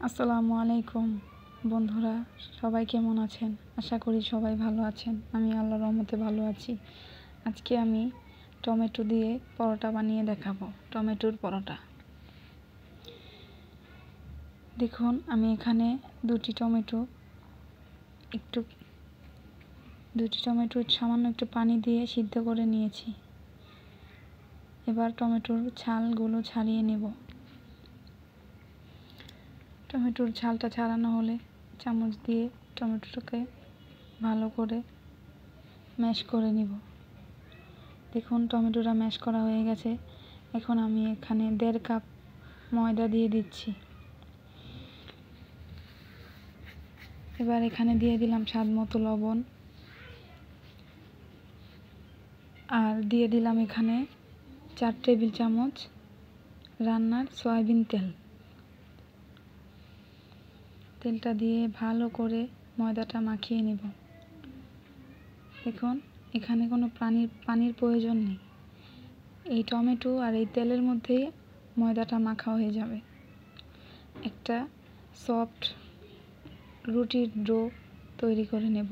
আসসালামু আলাইকুম বন্ধুরা, সবাই কেমন আছেন? আশা করি সবাই ভালো আছেন। আমি আল্লাহর রহমতে ভালো আছি। আজকে আমি টমেটো দিয়ে পরোটা বানিয়ে দেখাবো। টমেটোর পরোটা। দেখুন, আমি এখানে দুটি টমেটো সামান্য একটু পানি দিয়ে সিদ্ধ করে নিয়েছি। এবার টমেটোর ছালগুলো ছাড়িয়ে নেব। টমেটোর ছালটা ছাড়ানো হলে চামচ দিয়ে টমেটোটাকে ভালো করে ম্যাশ করে নিব। দেখুন, টমেটোটা ম্যাশ করা হয়ে গেছে। এখন আমি এখানে 1.5 কাপ ময়দা দিয়ে দিচ্ছি। এবার এখানে দিয়ে দিলাম স্বাদ মতো লবণ, আর দিয়ে দিলাম এখানে 4 টেবিল চামচ রান্নার সয়াবিন তেল। তেলটা দিয়ে ভালো করে ময়দাটা মাখিয়ে নেব। দেখুন, এখানে কোনো পানির প্রয়োজন নেই। এই টমেটো আর এই তেলের মধ্যেই ময়দাটা মাখা হয়ে যাবে। একটা সফট রুটির ডো তৈরি করে নেব।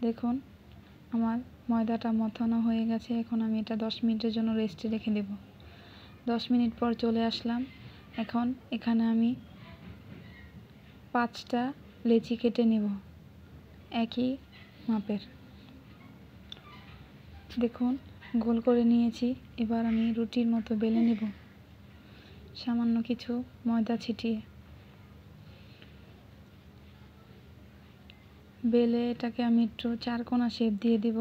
দেখুন, আমার ময়দাটা মথানো হয়ে গেছে। এখন আমি এটা 10 মিনিটের জন্য রেস্টে রেখে দেব। 10 মিনিট পর চলে আসলাম। এখন এখানে আমি 5টা লেচি কেটে নেব, একই মাপের। দেখুন, গোল করে নিয়েছি। এবার আমি রুটির মতো বেলে নেব, সামান্য কিছু ময়দা ছিটিয়ে। বেলে এটাকে আমি একটু 4 কোণা শেপ দিয়ে দিব।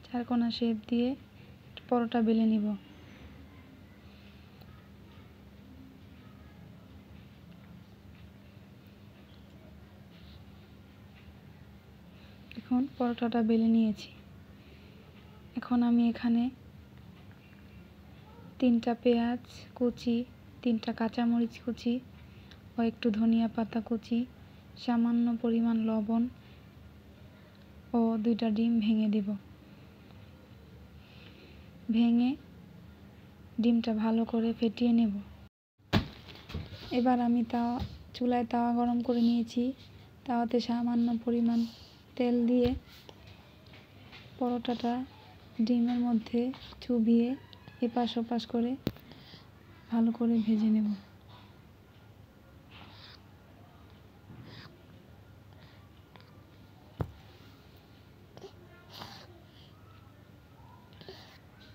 4 কোণা শেপ দিয়ে পরোটা বেলে নিব। এখন পরোটাটা বেলে নিয়েছি। এখন আমি এখানে 3টা পেঁয়াজ কুচি, 3টা কাঁচামরিচ কুচি ও একটু ধনিয়া পাতা কুচি, সামান্য পরিমাণ লবণ ও 2টা ডিম ভেঙে দিব। ভেঙে ডিমটা ভালো করে ফেটিয়ে নেব। এবার আমি চুলায় তাওয়া গরম করে নিয়েছি। তাওয়াতে সামান্য পরিমাণ তেল দিয়ে পরোটাটা ডিমের মধ্যে চুবিয়ে এপাশ ওপাশ করে ভালো করে ভেজে নেব।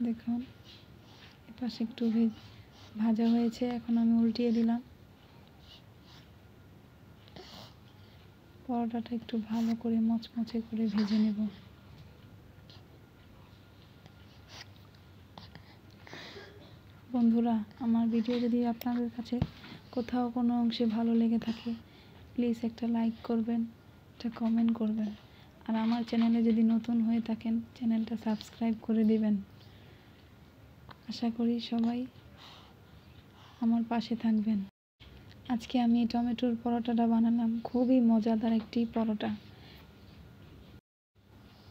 দেখুন, এপাশে একটু ভাজা হয়েছে। এখন আমি উল্টিয়ে দিলাম। পরোটাটা একটু ভালো করে মচমচে করে ভেজে নেব। বন্ধুরা, আমার ভিডিও যদি আপনাদের কাছে কোথাও কোনো অংশে ভালো লেগে থাকে, প্লিজ একটা লাইক করবেন, একটা কমেন্ট করবেন। আর আমার চ্যানেলে যদি নতুন হয়ে থাকেন, চ্যানেলটা সাবস্ক্রাইব করে দিবেন। আশা করি সবাই আমার পাশে থাকবেন। আজকে আমি টমেটোর পরোটাটা বানালাম। খুবই মজাদার একটি পরোটা।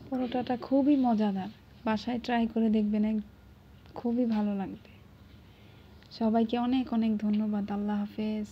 পরোটাটা খুবই মজাদার। বাসায় ট্রাই করে দেখবেন, খুবই ভালো লাগবে। সবাইকে অনেক অনেক ধন্যবাদ। আল্লাহ হাফেজ।